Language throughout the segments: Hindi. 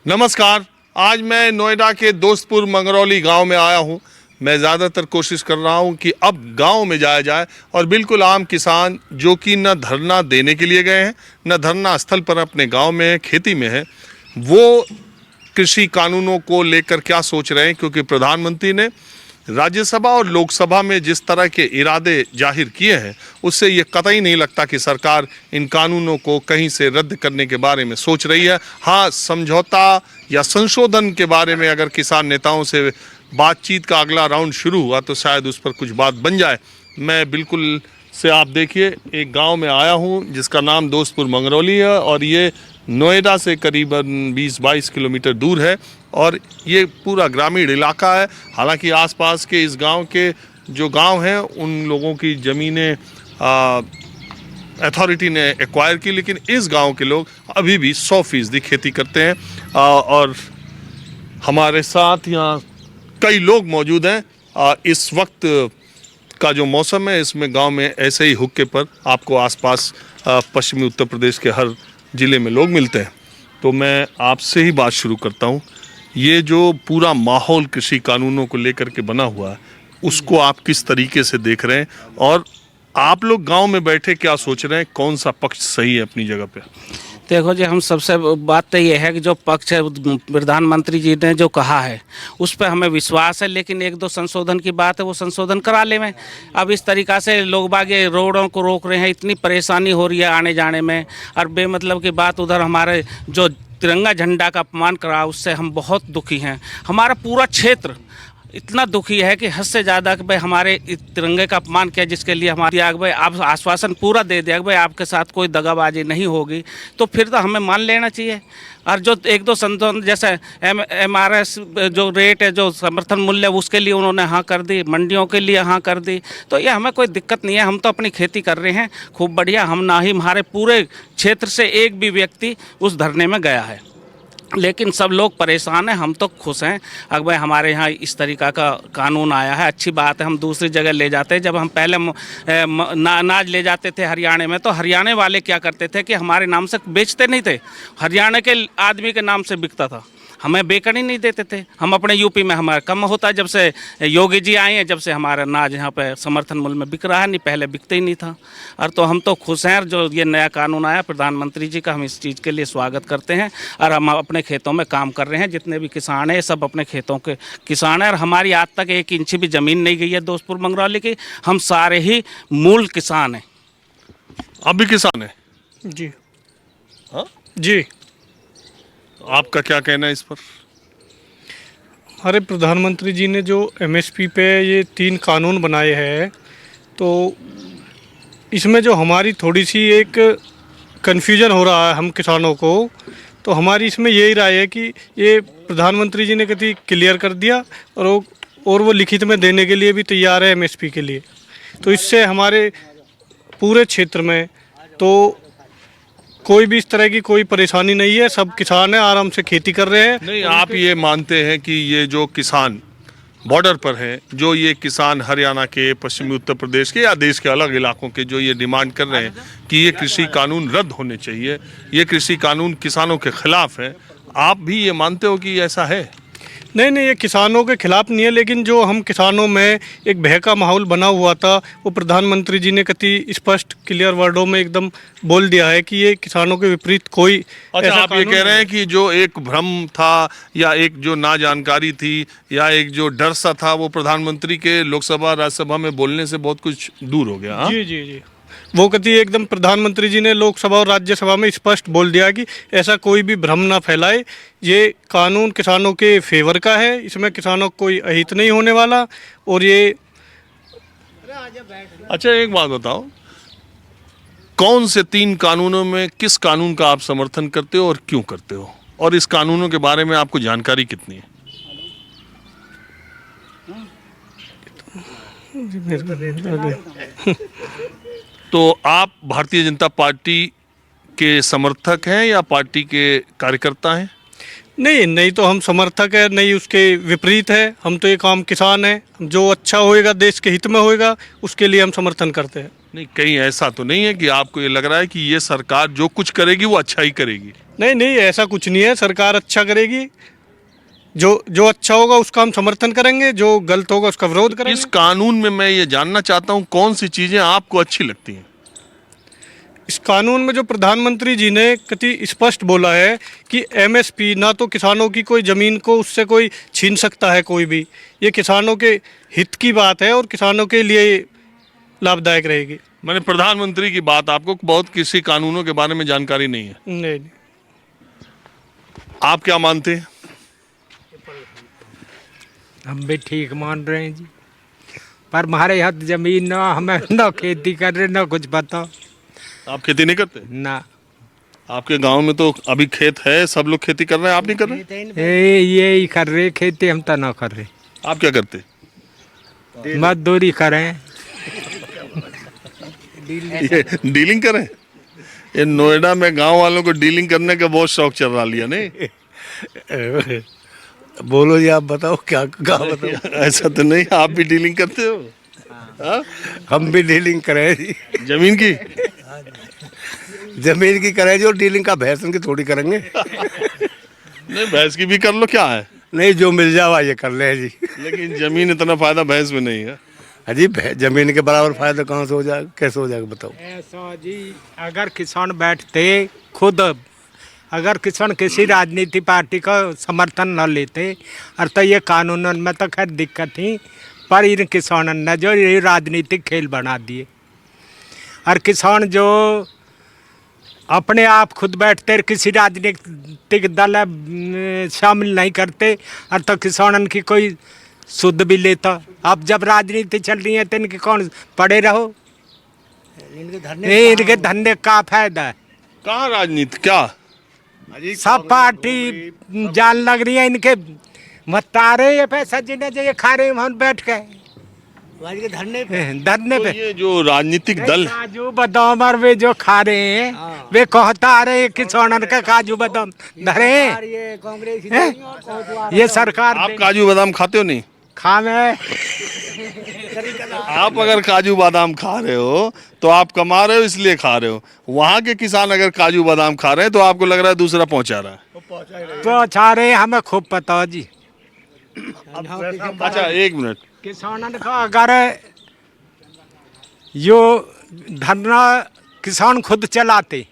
नमस्कार। आज मैं नोएडा के दोस्तपुर मंगरौली गांव में आया हूं। मैं ज़्यादातर कोशिश कर रहा हूं कि अब गांव में जाया जाए और बिल्कुल आम किसान जो कि न धरना देने के लिए गए हैं न धरना स्थल पर अपने गांव में खेती में है, वो कृषि कानूनों को लेकर क्या सोच रहे हैं। क्योंकि प्रधानमंत्री ने राज्यसभा और लोकसभा में जिस तरह के इरादे जाहिर किए हैं, उससे ये कतई नहीं लगता कि सरकार इन कानूनों को कहीं से रद्द करने के बारे में सोच रही है। हाँ, समझौता या संशोधन के बारे में अगर किसान नेताओं से बातचीत का अगला राउंड शुरू हुआ तो शायद उस पर कुछ बात बन जाए। मैं बिल्कुल से आप देखिए एक गांव में आया हूं जिसका नाम दोस्तपुर मंगरौली है और ये नोएडा से करीबन 20-22 किलोमीटर दूर है और ये पूरा ग्रामीण इलाका है। हालांकि आसपास के इस गांव के जो गांव हैं उन लोगों की ज़मीनें अथॉरिटी ने एक्वायर की, लेकिन इस गांव के लोग अभी भी 100% खेती करते हैं। और हमारे साथ यहाँ कई लोग मौजूद हैं। इस वक्त का जो मौसम है इसमें गांव में ऐसे ही हुक्के पर आपको आसपास पश्चिमी उत्तर प्रदेश के हर ज़िले में लोग मिलते हैं। तो मैं आपसे ही बात शुरू करता हूं। ये जो पूरा माहौल कृषि कानूनों को लेकर के बना हुआ है उसको आप किस तरीके से देख रहे हैं और आप लोग गांव में बैठे क्या सोच रहे हैं, कौन सा पक्ष सही है अपनी जगह पे? देखो जी, हम सबसे बात तो ये है कि जो पक्ष है प्रधानमंत्री जी ने जो कहा है उस पर हमें विश्वास है, लेकिन एक दो संशोधन की बात है वो संशोधन करा ले में। अब इस तरीक़ा से लोग बागे रोडों को रोक रहे हैं, इतनी परेशानी हो रही है आने जाने में, और बेमतलब की बात उधर हमारे जो तिरंगा झंडा का अपमान करा उससे हम बहुत दुखी हैं। हमारा पूरा क्षेत्र इतना दुखी है कि हद से ज़्यादा कि भाई हमारे तिरंगे का अपमान किया, जिसके लिए हमारी आग भाई आप आश्वासन पूरा दे दिया कि भाई आपके साथ कोई दगाबाजी नहीं होगी, तो फिर तो हमें मान लेना चाहिए। और जो एक दो संशोधन जैसे MRS जो रेट है, जो समर्थन मूल्य, उसके लिए उन्होंने हाँ कर दी, मंडियों के लिए हाँ कर दी, तो ये हमें कोई दिक्कत नहीं है। हम तो अपनी खेती कर रहे हैं खूब बढ़िया। हम ना ही हमारे पूरे क्षेत्र से एक भी व्यक्ति उस धरने में गया है, लेकिन सब लोग परेशान हैं। हम तो खुश हैं अगर भाई हमारे यहाँ इस तरीक़ा का कानून आया है, अच्छी बात है। हम दूसरी जगह ले जाते हैं, जब हम पहले अनाज ले जाते थे हरियाणा में, तो हरियाणा वाले क्या करते थे कि हमारे नाम से बेचते नहीं थे, हरियाणा के आदमी के नाम से बिकता था, हमें बेचने ही नहीं देते थे। हम अपने यूपी में हमारा कम होता है, जब से योगी जी आए हैं जब से हमारा अनाज यहाँ पे समर्थन मूल्य में बिक रहा है, नहीं पहले बिकते ही नहीं था। और तो हम तो खुश हैं जो ये नया कानून आया प्रधानमंत्री जी का, हम इस चीज़ के लिए स्वागत करते हैं। और हम अपने खेतों में काम कर रहे हैं, जितने भी किसान हैं सब अपने खेतों के किसान हैं, और हमारी आज तक 1 इंच भी ज़मीन नहीं गई है दोस्तपुर मंगरौली की। हम सारे ही मूल किसान हैं। आप भी किसान हैं? जी हाँ जी। आपका क्या कहना है इस पर? हमारे प्रधानमंत्री जी ने जो MSP पे ये 3 कानून बनाए हैं, तो इसमें जो हमारी थोड़ी सी एक कन्फ्यूजन हो रहा है हम किसानों को, तो हमारी इसमें यही राय है कि ये प्रधानमंत्री जी ने कभी क्लियर कर दिया और वो लिखित में देने के लिए भी तैयार है MSP के लिए। तो इससे हमारे पूरे क्षेत्र में तो कोई भी इस तरह की कोई परेशानी नहीं है, सब किसान हैं, आराम से खेती कर रहे हैं। नहीं, आप ये मानते हैं कि ये जो किसान बॉर्डर पर हैं, जो ये किसान हरियाणा के, पश्चिमी उत्तर प्रदेश के या देश के अलग इलाकों के, जो ये डिमांड कर रहे हैं कि ये कृषि कानून रद्द होने चाहिए, ये कृषि कानून किसानों के खिलाफ है, आप भी ये मानते हो कि ऐसा है? नहीं, ये किसानों के खिलाफ नहीं है, लेकिन जो हम किसानों में एक भय का माहौल बना हुआ था वो प्रधानमंत्री जी ने कति स्पष्ट क्लियर वर्डों में एकदम बोल दिया है कि ये किसानों के विपरीत कोई। अच्छा, आप ये कह रहे हैं कि जो एक भ्रम था या एक जो ना जानकारी थी या एक जो डर सा था, वो प्रधानमंत्री के लोकसभा राज्यसभा में बोलने से बहुत कुछ दूर हो गया? हाँ? जी जी जी। वो कति एकदम प्रधानमंत्री जी ने लोकसभा और राज्यसभा में स्पष्ट बोल दिया कि ऐसा कोई भी भ्रम ना फैलाए, ये कानून किसानों के फेवर का है, इसमें किसानों को कोई अहित नहीं होने वाला। और ये अच्छा, एक बात बताओ, कौन से 3 कानूनों में किस कानून का आप समर्थन करते हो और क्यों करते हो, और इस कानूनों के बारे में आपको जानकारी कितनी है? तो आप भारतीय जनता पार्टी के समर्थक हैं या पार्टी के कार्यकर्ता हैं? नहीं तो हम समर्थक है, नहीं उसके विपरीत है। हम तो एक आम किसान है, जो अच्छा होएगा देश के हित में होएगा उसके लिए हम समर्थन करते हैं। नहीं, कहीं ऐसा तो नहीं है कि आपको ये लग रहा है कि ये सरकार जो कुछ करेगी वो अच्छा ही करेगी? नहीं नहीं, ऐसा कुछ नहीं है। सरकार अच्छा करेगी, जो अच्छा होगा उसका हम समर्थन करेंगे, जो गलत होगा उसका विरोध करेंगे। इस कानून में मैं ये जानना चाहता हूँ कौन सी चीजें आपको अच्छी लगती हैं? इस कानून में जो प्रधानमंत्री जी ने कति स्पष्ट बोला है कि एमएसपी ना तो किसानों की कोई ज़मीन को उससे कोई छीन सकता है कोई भी। ये किसानों के हित की बात है और किसानों के लिए लाभदायक रहेगी। मैंने प्रधानमंत्री की बात, आपको बहुत किसी कानूनों के बारे में जानकारी नहीं है। नहीं, आप क्या मानते हैं? हम भी ठीक मान रहे हैं जी, पर हमारे यहाँ जमीन ना, हमें ना खेती कर रहे ना कुछ पता। आप खेती नहीं करते? ना, आपके गांव में तो अभी खेत है, सब लोग खेती कर रहे हैं, आप नहीं कर रहे? ये ही कर रहे खेती, हम तो ना कर रहे। आप क्या करते? मजदूरी करें। ये डीलिंग करें? ये नोएडा में गांव वालों को डीलिंग करने का बहुत शौक चल रहा लिया नहीं? बोलो जी, आप बताओ क्या बताओ। ऐसा तो नहीं, आप भी डीलिंग करते हो? हाँ? हम भी डीलिंग करें जी, जमीन की? जमीन की करें जो डीलिंग का भैंसन की थोड़ी करेंगे। नहीं, भैंस की भी कर लो, क्या है? नहीं, जो मिल जावा ये कर ले जी। लेकिन जमीन इतना फायदा भैंस में नहीं है। अजी जमीन के बराबर फायदा कहाँ से हो जाएगा, कैसे हो जाएगा बताओ। ऐसा जी, अगर किसान बैठते खुद, अगर किसान किसी राजनीति पार्टी का समर्थन न लेते और तो ये कानून में तो खैर दिक्कत ही, पर इन किसानों ने जो ये राजनीतिक खेल बना दिए, और किसान जो अपने आप खुद बैठते किसी राजनीतिक दल शामिल नहीं करते, और तो किसानों की कोई शुद्ध भी लेता। अब जब राजनीति चल रही है तो इनके कौन पड़े रहो, इनके धंधे का फायदा है। कहाँ राजनीति, क्या सब पार्टी जान लग रही है इनके, मतारे ये पैसा जिन्हें जो ये खा रहे हैं हम बैठ के धरने तो पे। ये जो राजनीतिक दल है, काजू बादाम और वे जो खा रहे हैं वे कहता आ रहे हैं किसानों का काजू बादाम धरे, ये सरकार आप काजू बादाम खाते हो? नहीं खावे। आप अगर काजू बादाम खा रहे हो तो आप कमा रहे हो इसलिए खा रहे हो। वहाँ के किसान अगर काजू बादाम खा रहे हैं तो आपको लग रहा है दूसरा पहुँचा रहा है। पहुँचा रहे हमें खूब पता है जी। अच्छा, एक मिनट, किसानों का अगर यो धरना किसान खुद चलाते,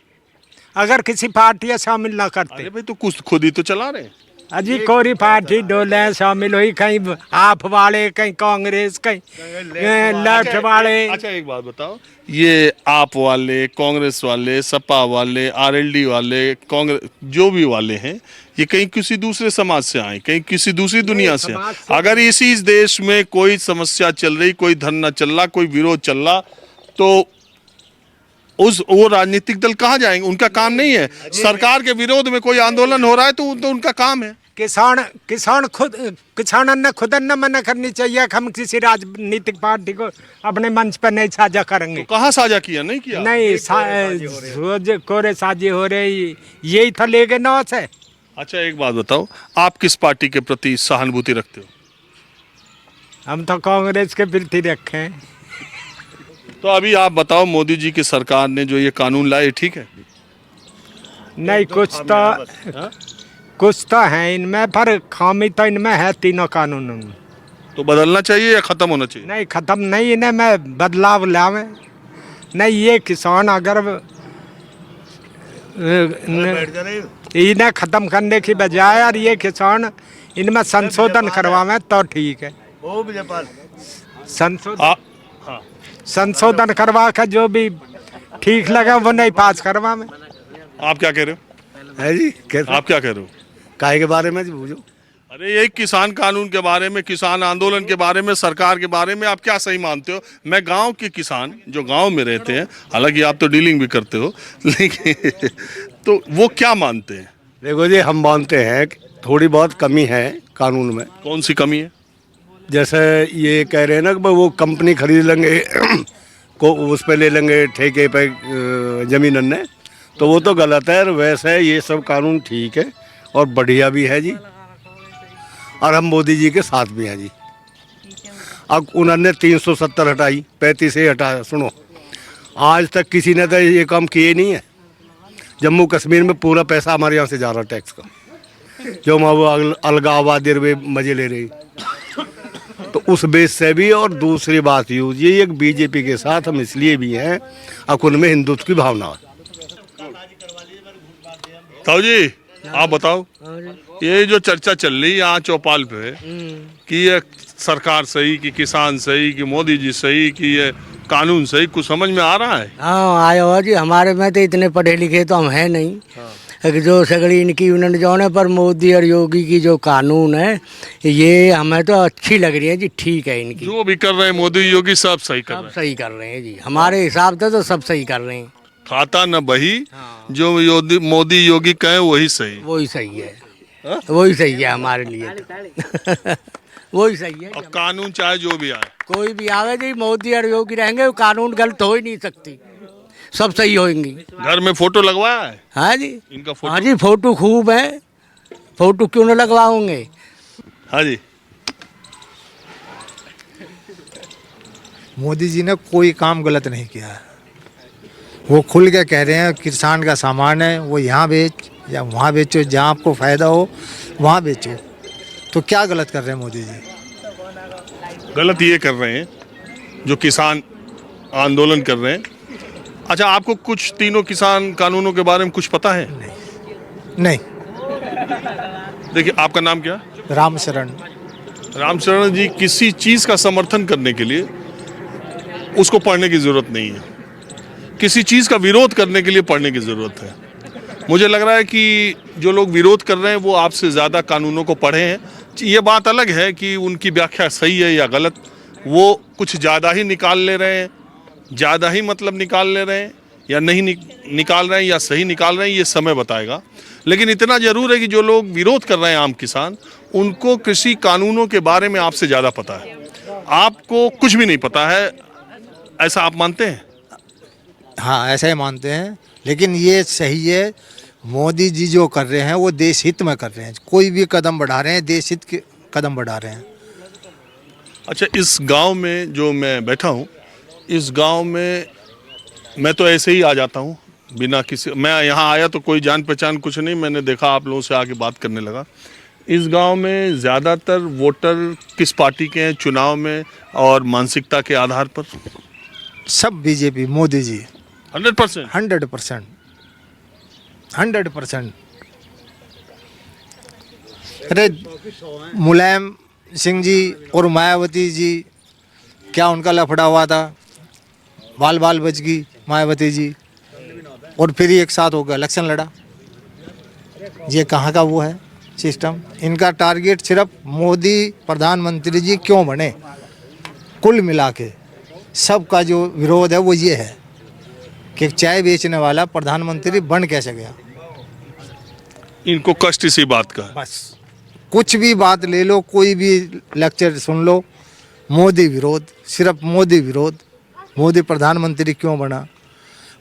अगर किसी पार्टी शामिल ना करते। अरे भाई तो कुछ खुद ही तो चला रहे हैं। अजी कोई पार्टी डोले शामिल हुई, कहीं आप वाले, कहीं कांग्रेस, कहीं लेफ्ट वाले। अच्छा एक बात बताओ, ये आप वाले, कांग्रेस वाले, सपा वाले, आरएलडी वाले, कांग्रेस जो भी वाले हैं, ये कहीं किसी दूसरे समाज से आए, कहीं किसी दूसरी दुनिया से आए। अगर इसी देश में कोई समस्या चल रही, कोई धरना चल रहा, कोई विरोध चल रहा, तो वो राजनीतिक दल कहाँ जाएंगे? उनका काम नहीं है। सरकार के विरोध में कोई आंदोलन हो रहा है तो उनका काम है। किसान खुद, किसानों ने खुद न मना करनी चाहिए कि हम किसी राजनीतिक पार्टी को अपने मंच पर नहीं साझा करेंगे। तो कहाँ साझा किया? नहीं किया। नहीं, कोरे साझी हो रही, यही था ले गए नौ से। अच्छा एक बात बताओ, आप किस पार्टी के प्रति सहानुभूति रखते हो? हम तो कांग्रेस के प्रति रखे हैं। तो अभी आप बताओ, मोदी जी की सरकार ने जो ये कानून लाए ठीक है? नहीं, कुछ तो है इनमें, पर खामी तो इनमें है तीनों कानूनों में। तो बदलना चाहिए या खत्म होना चाहिए? नहीं, खत्म नहीं, इन्हें मैं बदलाव लावे। नहीं, ये किसान अगर इन्हें खत्म करने की बजाय और ये किसान इनमें संशोधन करवावे तो ठीक है। संशोधन करवा कर जो भी ठीक लगे वो नहीं पास करवावे। आप क्या कह रहे हो? है जी, कैसे आप क्या कह रहे हो? काहे के बारे में जी पूछो। अरे यही किसान कानून के बारे में, किसान आंदोलन के बारे में, सरकार के बारे में आप क्या सही मानते हो? मैं गांव के किसान जो गांव में रहते हैं, हालांकि आप तो डीलिंग भी करते हो, लेकिन तो वो क्या मानते हैं? देखो जी, हम मानते हैं कि थोड़ी बहुत कमी है कानून में। कौन सी कमी है? जैसे ये कह रहे हैं ना कि वो कंपनी खरीद लेंगे को उस पे ले लेंगे ठेके पे जमीन ने, तो वो तो गलत है। वैसे ये सब कानून ठीक है और बढ़िया भी है जी, और हम मोदी जी के साथ भी हैं जी। अब उन्होंने 370 हटाई, 35 से हटाया। सुनो, आज तक किसी ने तो ये काम किए नहीं है। जम्मू कश्मीर में पूरा पैसा हमारे यहाँ से जा रहा टैक्स का, जो हम वो अलगाववादी वे मजे ले रहे। तो उस बेस से भी, और दूसरी बात ये एक बीजेपी के साथ हम इसलिए भी हैं कि उनमें हिंदुत्व की भावना है। ताऊ जी आप बताओ, ये जो चर्चा चल रही है यहाँ चौपाल पे कि ये सरकार सही कि किसान सही कि मोदी जी सही कि ये कानून सही, कुछ समझ में आ रहा है? हाँ आया हुआ जी, हमारे में तो इतने पढ़े लिखे तो हम हैं नहीं। कि जो सगड़ी इनकी उन्होंने जो है पर मोदी और योगी की जो कानून है ये हमें तो अच्छी लग रही है जी, ठीक है इनकी। जो भी कर रहे हैं मोदी योगी सब सही कर रहे सब हैं। सही कर रहे हैं जी, हमारे हिसाब से तो सब सही कर रहे हैं। खाता न बही, जो मोदी योगी कहे वही सही। वही सही है, वही सही है हमारे लिए तो। वही सही है। और कानून चाहे जो भी आए, कोई भी आवे जी, मोदी और योगी रहेंगे वो कानून गलत हो ही नहीं सकती, सब सही होंगी। घर में फोटो लगवाया है हाँ जी, इनका फोटो? हाँ जी फोटो खूब है, फोटो क्यों न लगवाओगे। हाँ जी। मोदी जी ने कोई काम गलत नहीं किया है। वो खुल के कह रहे हैं किसान का सामान है वो यहाँ बेच या वहाँ बेचो, जहाँ आपको फ़ायदा हो वहाँ बेचो। तो क्या गलत कर रहे हैं मोदी जी? गलत ये कर रहे हैं जो किसान आंदोलन कर रहे हैं। अच्छा, आपको कुछ तीनों किसान कानूनों के बारे में कुछ पता है? नहीं। देखिए, आपका नाम क्या? रामशरण। रामचरण जी, किसी चीज़ का समर्थन करने के लिए उसको पढ़ने की ज़रूरत नहीं है, किसी चीज़ का विरोध करने के लिए पढ़ने की ज़रूरत है। मुझे लग रहा है कि जो लोग विरोध कर रहे हैं वो आपसे ज़्यादा कानूनों को पढ़े हैं। ये बात अलग है कि उनकी व्याख्या सही है या गलत, वो कुछ ज़्यादा ही निकाल ले रहे हैं, ज़्यादा ही मतलब निकाल ले रहे हैं या नहीं निकाल रहे हैं या सही निकाल रहे हैं, ये समय बताएगा। लेकिन इतना ज़रूर है कि जो लोग विरोध कर रहे हैं आम किसान, उनको कृषि कानूनों के बारे में आपसे ज़्यादा पता है। आपको कुछ भी नहीं पता है, ऐसा आप मानते हैं? हाँ ऐसा ही मानते हैं, लेकिन ये सही है। मोदी जी जो कर रहे हैं वो देश हित में कर रहे हैं, कोई भी कदम बढ़ा रहे हैं देश हित के कदम बढ़ा रहे हैं। अच्छा, इस गांव में जो मैं बैठा हूँ, इस गांव में मैं तो ऐसे ही आ जाता हूँ बिना किसी, मैं यहाँ आया तो कोई जान पहचान कुछ नहीं, मैंने देखा आप लोगों से आके बात करने लगा। इस गांव में ज़्यादातर वोटर किस पार्टी के हैं चुनाव में और मानसिकता के आधार पर? सब बीजेपी, मोदी जी 100%। 100%। 100%। अरे मुलायम सिंह जी और मायावती जी, क्या उनका लफड़ा हुआ था, बाल बाल बच गई मायावती जी, और फिर एक साथ हो गया इलेक्शन लड़ा। ये कहाँ का वो है सिस्टम? इनका टारगेट सिर्फ मोदी प्रधानमंत्री जी क्यों बने, कुल मिला के सबका जो विरोध है वो ये है कि चाय बेचने वाला प्रधानमंत्री बन कैसे गया। इनको कष्ट इसी बात का है। बस कुछ भी बात ले लो, कोई भी लेक्चर सुन लो, मोदी विरोध, सिर्फ मोदी विरोध। मोदी प्रधानमंत्री क्यों बना?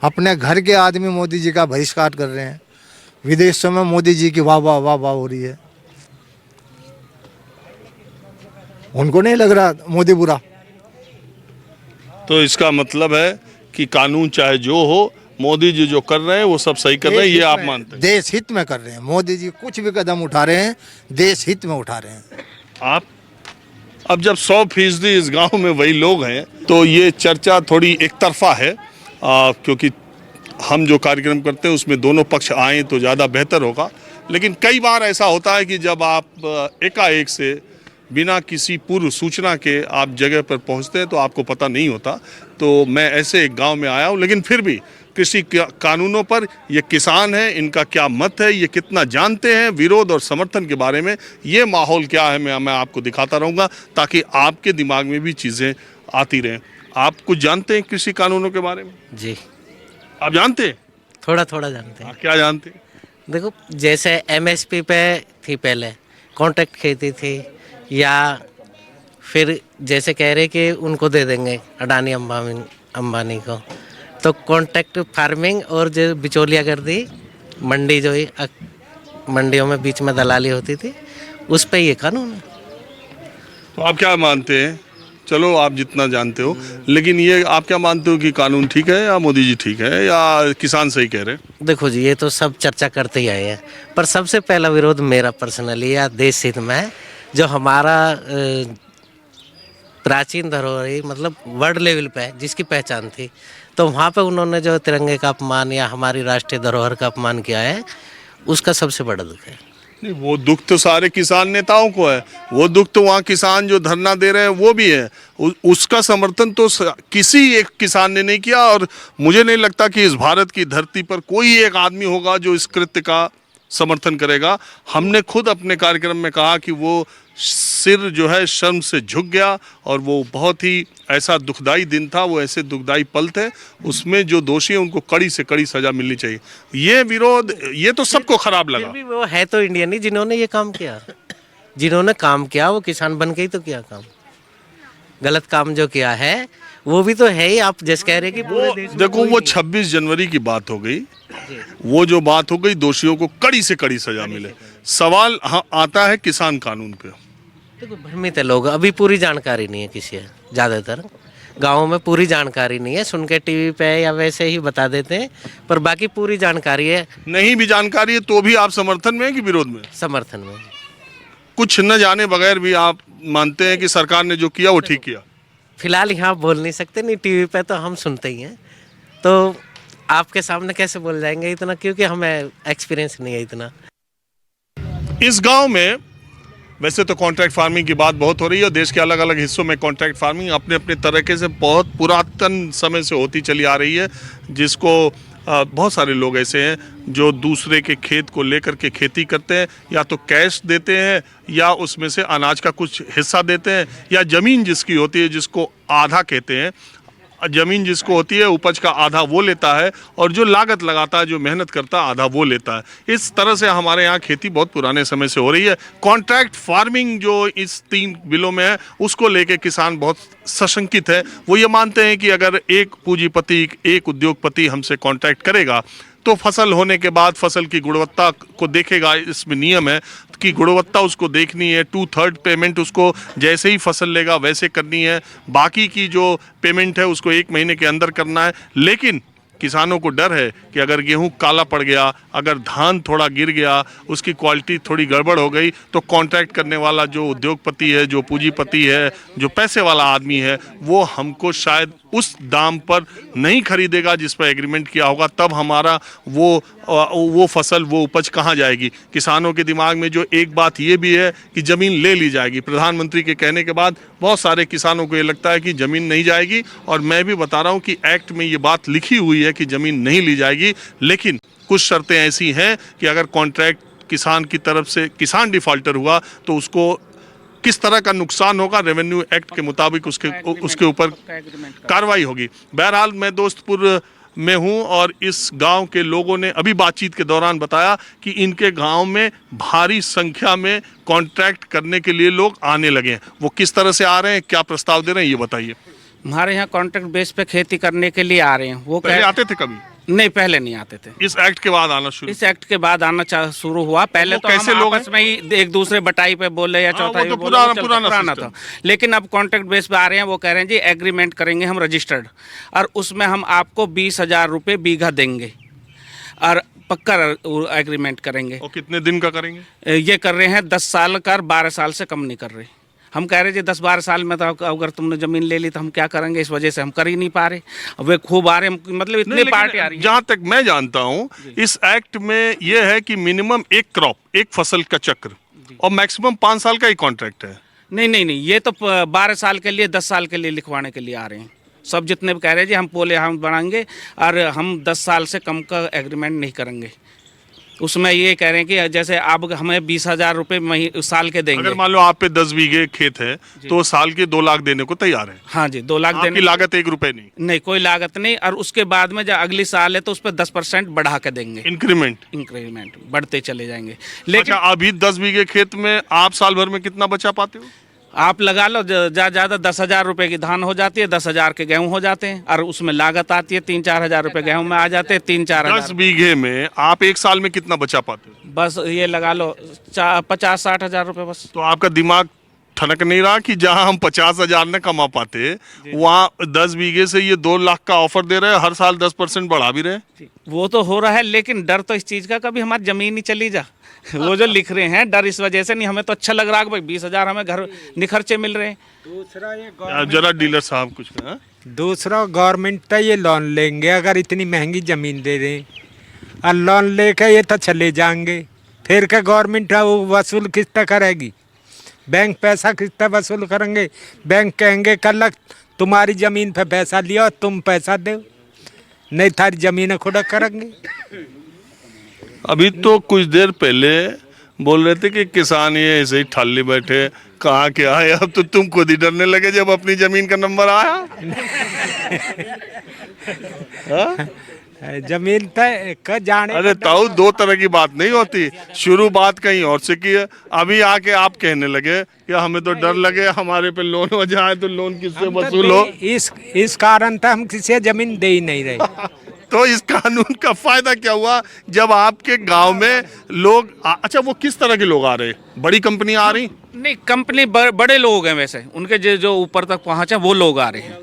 अपने घर के आदमी मोदी जी का बहिष्कार कर रहे हैं, विदेशों में मोदी जी की वाह वाह वाह वाह हो रही है। उनको नहीं लग रहा मोदी बुरा? तो इसका मतलब है कि कानून चाहे जो हो, मोदी जी जो कर रहे हैं वो सब सही कर रहे हैं, ये आप मानते हैं? देश हित में कर रहे हैं। मोदी जी कुछ भी कदम उठा रहे हैं देश हित में उठा रहे हैं। आप अब जब 100% इस गांव में वही लोग हैं तो ये चर्चा थोड़ी एक तरफा है, क्योंकि हम जो कार्यक्रम करते हैं उसमें दोनों पक्ष आएँ तो ज़्यादा बेहतर होगा। लेकिन कई बार ऐसा होता है कि जब आप एकाएक से बिना किसी पूर्व सूचना के आप जगह पर पहुंचते हैं तो आपको पता नहीं होता। तो मैं ऐसे एक गांव में आया हूं, लेकिन फिर भी कृषि कानूनों पर ये किसान हैं, इनका क्या मत है, ये कितना जानते हैं विरोध और समर्थन के बारे में, ये माहौल क्या है, मैं आपको दिखाता रहूँगा ताकि आपके दिमाग में भी चीज़ें आती रहें। आप कुछ जानते हैं कृषि कानूनों के बारे में? जी आप जानते हैं? थोड़ा थोड़ा जानते हैं। क्या जानते हैं? देखो, जैसे एमएसपी पे थी पहले, कॉन्ट्रैक्ट खेती थी, या फिर जैसे कह रहे कि उनको दे देंगे अडानी अंबानी को, तो कॉन्ट्रैक्ट फार्मिंग और जो बिचौलिया कर दी, मंडी जो ही मंडियों में बीच में दलाली होती थी, उस पे ये कानून है। तो आप क्या मानते हैं चलो आप जितना जानते हो, लेकिन ये आप क्या मानते हो कि कानून ठीक है या मोदी जी ठीक है या किसान सही कह रहे हैं? देखो जी, ये तो सब चर्चा करते ही आए हैं, पर सबसे पहला विरोध मेरा पर्सनली या देश हित में है। जो हमारा प्राचीन धरोहर मतलब वर्ल्ड लेवल पे है, जिसकी पहचान थी, तो वहाँ पे उन्होंने जो तिरंगे का अपमान या हमारी राष्ट्रीय धरोहर का अपमान किया है, उसका सबसे बड़ा दुख है। नहीं, वो दुख तो सारे किसान नेताओं को है, वो दुख तो वहाँ किसान जो धरना दे रहे हैं वो भी है। उसका समर्थन तो किसी एक किसान ने नहीं किया, और मुझे नहीं लगता कि इस भारत की धरती पर कोई एक आदमी होगा जो इस कृत्य का समर्थन करेगा। हमने खुद अपने कार्यक्रम में कहा कि वो सिर जो है शर्म से झुक गया, और वो बहुत ही ऐसा दुखदाई दिन था, वो ऐसे दुखदाई पल थे, उसमें जो दोषी हैं उनको कड़ी से कड़ी सजा मिलनी चाहिए। ये विरोध, ये तो सबको खराब लगा। फिर भी वो है तो इंडियन ही, जिन्होंने ये काम किया, जिन्होंने काम किया वो किसान बन के ही तो किया काम। गलत काम जो किया है वो भी तो है ही। आप जैसे कह रहे कि पूरे देश में देखो, वो 26 जनवरी की बात हो गई, वो जो बात हो गई, दोषियों को कड़ी से कड़ी सजा मिले। सवाल आता है किसान कानून पे। देखो, भ्रमित है लोग, अभी पूरी जानकारी नहीं है किसी है, ज़्यादातर गाँव में पूरी जानकारी नहीं है, सुन के टीवी पे या वैसे ही बता देते हैं, पर बाकी पूरी जानकारी है। नहीं भी जानकारी है तो भी आप समर्थन में है कि विरोध में? समर्थन में। कुछ न जाने बगैर भी आप मानते हैं कि सरकार ने जो किया वो ठीक किया? फिलहाल यहाँ बोल नहीं सकते, नहीं टीवी पे तो हम सुनते ही हैं, तो आपके सामने कैसे बोल जाएंगे इतना, क्योंकि हमें एक्सपीरियंस नहीं है इतना। इस गांव में वैसे तो कॉन्ट्रैक्ट फार्मिंग की बात बहुत हो रही है। देश के अलग अलग हिस्सों में कॉन्ट्रैक्ट फार्मिंग अपने अपने तरीके से बहुत पुरातन समय से होती चली आ रही है, जिसको बहुत सारे लोग ऐसे हैं जो दूसरे के खेत को लेकर के खेती करते हैं, या तो कैश देते हैं या उसमें से अनाज का कुछ हिस्सा देते हैं, या ज़मीन जिसकी होती है, जिसको आधा कहते हैं, ज़मीन जिसको होती है उपज का आधा वो लेता है, और जो लागत लगाता है, जो मेहनत करता है, आधा वो लेता है। इस तरह से हमारे यहाँ खेती बहुत पुराने समय से हो रही है। कॉन्ट्रैक्ट फार्मिंग जो इस 3 बिलों में है, उसको लेके किसान बहुत सशंकित है। वो ये मानते हैं कि अगर एक पूंजीपति, एक उद्योगपति हमसे कॉन्ट्रैक्ट करेगा तो फसल होने के बाद फसल की गुणवत्ता को देखेगा। इसमें नियम है कि गुणवत्ता उसको देखनी है, 2/3 पेमेंट उसको जैसे ही फसल लेगा वैसे करनी है, बाकी की जो पेमेंट है उसको 1 महीने के अंदर करना है। लेकिन किसानों को डर है कि अगर गेहूं काला पड़ गया, अगर धान थोड़ा गिर गया, उसकी क्वालिटी थोड़ी गड़बड़ हो गई, तो कॉन्ट्रैक्ट करने वाला जो उद्योगपति है, जो पूंजीपति है, जो पैसे वाला आदमी है, वो हमको शायद उस दाम पर नहीं खरीदेगा जिस पर एग्रीमेंट किया होगा। तब हमारा वो फसल, वो उपज कहाँ जाएगी? किसानों के दिमाग में जो एक बात ये भी है कि ज़मीन ले ली जाएगी। प्रधानमंत्री के कहने के बाद बहुत सारे किसानों को ये लगता है कि ज़मीन नहीं जाएगी, और मैं भी बता रहा हूँ कि एक्ट में ये बात लिखी हुई है कि ज़मीन नहीं ली जाएगी, लेकिन कुछ शर्तें ऐसी हैं कि अगर कॉन्ट्रैक्ट किसान की तरफ से, किसान डिफॉल्टर हुआ तो उसको किस तरह का नुकसान होगा, रेवेन्यू एक्ट के मुताबिक उसके ऊपर कार्रवाई होगी। बहरहाल मैं दोस्तपुर में हूं, और इस गांव के लोगों ने अभी बातचीत के दौरान बताया कि इनके गांव में भारी संख्या में कॉन्ट्रैक्ट करने के लिए लोग आने लगे हैं। वो किस तरह से आ रहे हैं, क्या प्रस्ताव दे रहे हैं, ये बताइए। हमारे यहाँ कॉन्ट्रैक्ट बेस पे खेती करने के लिए आ रहे हैं। वो पहले आते थे कभी? नहीं, पहले नहीं आते थे। इस एक्ट के बाद आना शुरू? इस एक्ट के बाद आना शुरू हुआ। पहले तो कैसे हम लोग आपस में ही एक दूसरे बटाई पे बोले या चौथाई पे बोले, पुराना था। लेकिन अब कॉन्ट्रैक्ट बेस पे आ रहे हैं। वो कह रहे हैं जी एग्रीमेंट करेंगे हम रजिस्टर्ड, और उसमें हम आपको 20,000 रुपये बीघा देंगे, और पक्का एग्रीमेंट करेंगे। और कितने दिन का करेंगे? ये कर रहे हैं 10 साल का, 12 साल से कम नहीं कर रहे। हम कह रहे जी 10-12 साल में तो अगर तुमने ज़मीन ले ली तो हम क्या करेंगे, इस वजह से हम कर ही नहीं पा रहे। वे खूब आ रहे, मतलब इतनी पार्टी आ रही है। जहाँ तक मैं जानता हूँ इस एक्ट में यह है कि मिनिमम एक क्रॉप, एक फसल का चक्र, और मैक्सिमम 5 साल का ही कॉन्ट्रैक्ट है। नहीं, ये तो 12 साल के लिए, 10 साल के लिए लिखवाने के लिए आ रहे हैं। सब जितने भी कह रहे हैं जी हम पोले हम बनाएंगे, और हम 10 साल से कम का एग्रीमेंट नहीं करेंगे। उसमें ये कह रहे हैं कि जैसे आप हमें 20,000 रुपये साल के देंगे। अगर मान लो आप पे 10 बीघे खेत है तो साल के 2 लाख देने को तैयार है? हाँ जी, 2 लाख देने की लागत 1 रुपए नहीं, कोई लागत नहीं। और उसके बाद में जब अगली साल है तो उस पर 10% बढ़ा के देंगे। इंक्रीमेंट बढ़ते चले जाएंगे। लेकिन अभी 10 बीघे खेत में आप साल भर में कितना बचा पाते हो? आप लगा लो ज़्यादा 10,000 रुपये की धान हो जाती है, 10,000 के गेहूं हो जाते हैं, और उसमें लागत आती है 3-4 हज़ार रुपये गेहूं में आ जाते हैं। 3-4 हज़ार 10 बीघे में आप एक साल में कितना बचा पाते हो? बस ये लगा लो 50-60 हज़ार रुपये बस। तो आपका दिमाग ठनक नहीं रहा कि जहां हम 50,000 न कमा पाते वहां 10 बीघे से ये 2 लाख का ऑफर दे रहे हैं, हर साल 10% बढ़ा भी रहे हैं। वो तो हो रहा है, लेकिन डर तो इस चीज़ का कभी हमारी ज़मीन ही चली जा। वो जो लिख रहे हैं डर इस वजह से नहीं, हमें तो अच्छा लग रहा है कि भाई 20,000 हमें घर निखर्चे मिल रहे हैं। दूसरा ये आप जरा डीलर साहब कुछ हाँ? दूसरा गवर्नमेंट तो ये लोन लेंगे, अगर इतनी महंगी ज़मीन दे दें और लोन लेके ये तो चले जाएंगे, फिर क्या गवर्नमेंट वो वसूल किस्त करेगी? बैंक पैसा किस्त वसूल करेंगे? बैंक कहेंगे कल तुम्हारी ज़मीन पे पैसा लिया और तुम पैसा दो, नहीं थारी ज़मीन खुदा करेंगे। अभी तो कुछ देर पहले बोल रहे थे कि किसान ये ऐसे ही ठाली बैठे, कहाँ के आए, अब तो तुम खुद ही डरने लगे जब अपनी जमीन का नंबर आया। हाँ? जमीन तय का जाने। अरे ताऊ, 2 तरह की बात नहीं होती, शुरू बात कहीं और से की है, अभी आके आप कहने लगे कि हमें तो डर लगे हमारे पे लोन हो जाए तो लोन किससे वसूल हो। इस कारण तो हम किसी जमीन दे ही नहीं रहे। तो इस कानून का फायदा क्या हुआ जब आपके गांव में लोग अच्छा, वो किस तरह के लोग आ रहे? बड़ी कंपनियां आ रही? नहीं, कंपनी बड़े लोग हैं वैसे, उनके जो ऊपर तक पहुंचे वो लोग आ रहे हैं,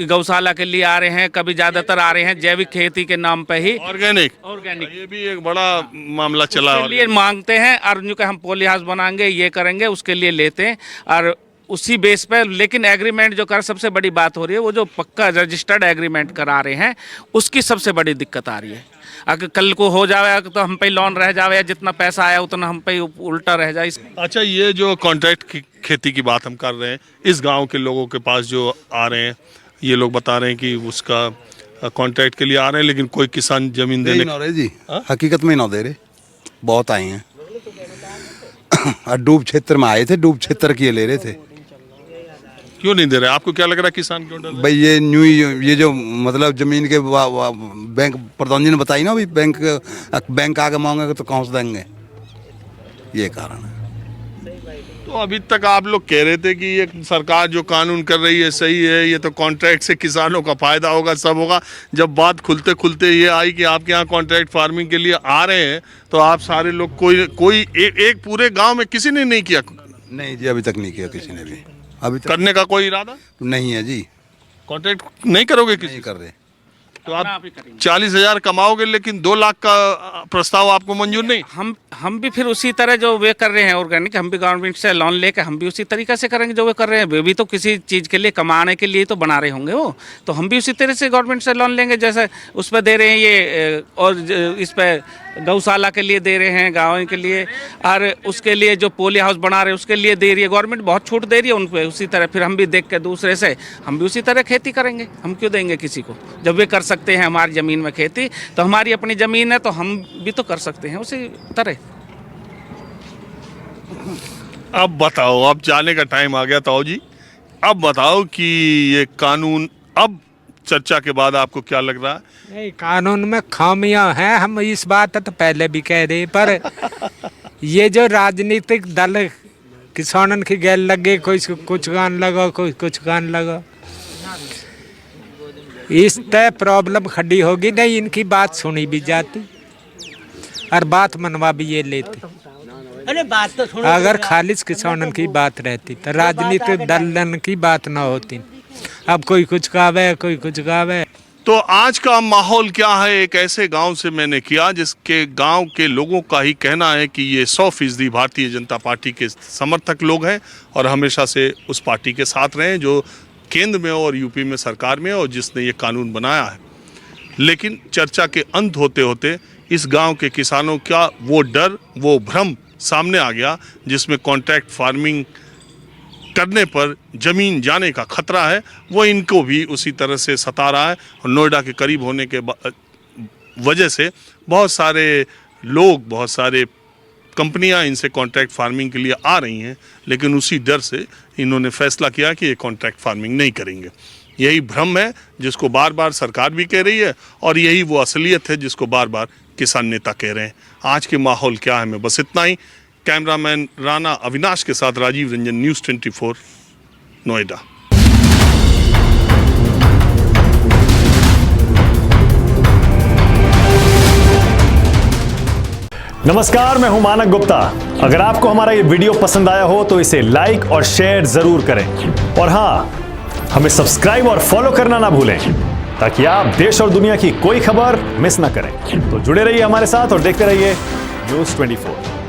गौशाला के लिए आ रहे हैं, कभी ज्यादातर आ रहे हैं जैविक खेती के नाम पे ही। ऑर्गेनिक ये भी एक बड़ा मामला चला है। लिए मांगते हैं और जो हम पॉली हाउस बनाएंगे ये करेंगे, उसके लिए लेते हैं और उसी बेस पे। लेकिन एग्रीमेंट जो कर, सबसे बड़ी बात हो रही है वो जो पक्का रजिस्टर्ड एग्रीमेंट करा रहे हैं, उसकी सबसे बड़ी दिक्कत आ रही है। अगर कल को हो जाए तो हम पे लोन रह जाए, जितना पैसा आया उतना हम पे उल्टा रह जाए। अच्छा, ये जो कॉन्ट्रैक्ट की खेती की बात हम कर रहे हैं, इस गांव के लोगों के पास जो आ रहे हैं, ये लोग बता रहे हैं कि उसका कॉन्ट्रैक्ट के लिए आ रहे हैं, लेकिन कोई किसान जमीन देने ना रहे जी, हकीकत में ना दे रहे, बहुत आए हैं। और डूब क्षेत्र में आए थे, डूब क्षेत्र की ले रहे थे। क्यों नहीं दे रहे? आपको क्या लग रहा है किसान क्यों डर रहे हैं? भाई ये जो मतलब जमीन के बैंक प्रधान जी ने बताई ना, भाई बैंक आगे मांगेंगे तो कहाँ से देंगे, ये कारण है। तो अभी तक आप लोग कह रहे थे कि ये सरकार जो कानून कर रही है सही है, ये तो कॉन्ट्रैक्ट से किसानों का फायदा होगा, सब होगा। जब बात खुलते खुलते ये आई कि आपके यहाँ कॉन्ट्रैक्ट फार्मिंग के लिए आ रहे हैं, तो आप सारे लोग कोई एक पूरे गांव में किसी ने नहीं किया? नहीं जी, अभी तक नहीं किया किसी ने भी, अभी तक करने का कोई इरादा नहीं है जी। कॉन्ट्रैक्ट नहीं करोगे किसी? नहीं कर रहे। तो आप 40,000 कमाओगे, लेकिन 2 लाख का प्रस्ताव आपको मंजूर नहीं? हम भी फिर उसी तरह जो वे कर रहे हैं ऑर्गेनिक, हम भी गवर्नमेंट से लोन लेकर हम भी उसी तरीके से करेंगे जो वे कर रहे हैं। वे भी तो किसी चीज़ के लिए, कमाने के लिए तो बना रहे होंगे वो, तो हम भी उसी तरह से गवर्नमेंट से लोन लेंगे, जैसे उस पर दे रहे हैं ये, और इस पर गौशाला के लिए दे रहे हैं, गाँव के लिए, और उसके लिए जो पोली हाउस बना रहे हैं उसके लिए दे रही है गवर्नमेंट, बहुत छूट दे रही है उन पर। उसी तरह फिर हम भी देख के दूसरे से हम भी उसी तरह खेती करेंगे। हम क्यों देंगे किसी को? जब वे कर सकते हैं हमारी ज़मीन में खेती, तो हमारी अपनी ज़मीन है तो हम भी तो कर सकते हैं उसी तरह। अब बताओ, अब जाने का टाइम आ गया ताऊ जी, अब बताओ कि ये कानून अब चर्चा के बाद आपको क्या लग रहा है? नहीं, कानून में खामियां हैं, हम इस बात तो पहले भी कह रहे, पर ये जो राजनीतिक दल किसानन की गैल लगे, कोई कुछ गान लगा, कोई कुछ गान लगा, इस तय प्रॉब्लम खड़ी होगी नहीं। इनकी बात सुनी भी जाती और बात मनवा भी ये लेते। अरे बात तो सुनो, अगर खालिश किसानन की बात रहती तो राजनीतिक दलन की बात ना होती। अब कोई कुछ गावे, कोई कुछ गावे। तो आज का माहौल क्या है? एक ऐसे गांव से मैंने किया जिसके गांव के लोगों का ही कहना है कि ये 100% भारतीय जनता पार्टी के समर्थक लोग हैं और हमेशा से उस पार्टी के साथ रहे जो केंद्र में और यूपी में सरकार में और जिसने ये कानून बनाया है। लेकिन चर्चा के अंत होते होते इस गांव के किसानों का वो डर, वो भ्रम सामने आ गया, जिसमें कॉन्ट्रैक्ट फार्मिंग करने पर जमीन जाने का खतरा है, वो इनको भी उसी तरह से सता रहा है। और नोएडा के करीब होने के वजह से बहुत सारे लोग, बहुत सारे कंपनियां इनसे कॉन्ट्रैक्ट फार्मिंग के लिए आ रही हैं, लेकिन उसी डर से इन्होंने फैसला किया कि ये कॉन्ट्रैक्ट फार्मिंग नहीं करेंगे। यही भ्रम है जिसको बार बार सरकार भी कह रही है और यही वो असलियत है जिसको बार बार किसान नेता कह रहे हैं। आज के माहौल क्या है, मैं बस इतना ही। कैमरामैन राणा अविनाश के साथ राजीव रंजन, न्यूज़ 24 नोएडा। नमस्कार, मैं हूं मानक गुप्ता। अगर आपको हमारा ये वीडियो पसंद आया हो तो इसे लाइक और शेयर जरूर करें, और हाँ, हमें सब्सक्राइब और फॉलो करना ना भूलें ताकि आप देश और दुनिया की कोई खबर मिस ना करें। तो जुड़े रहिए हमारे साथ और देखते रहिए न्यूज़ 24।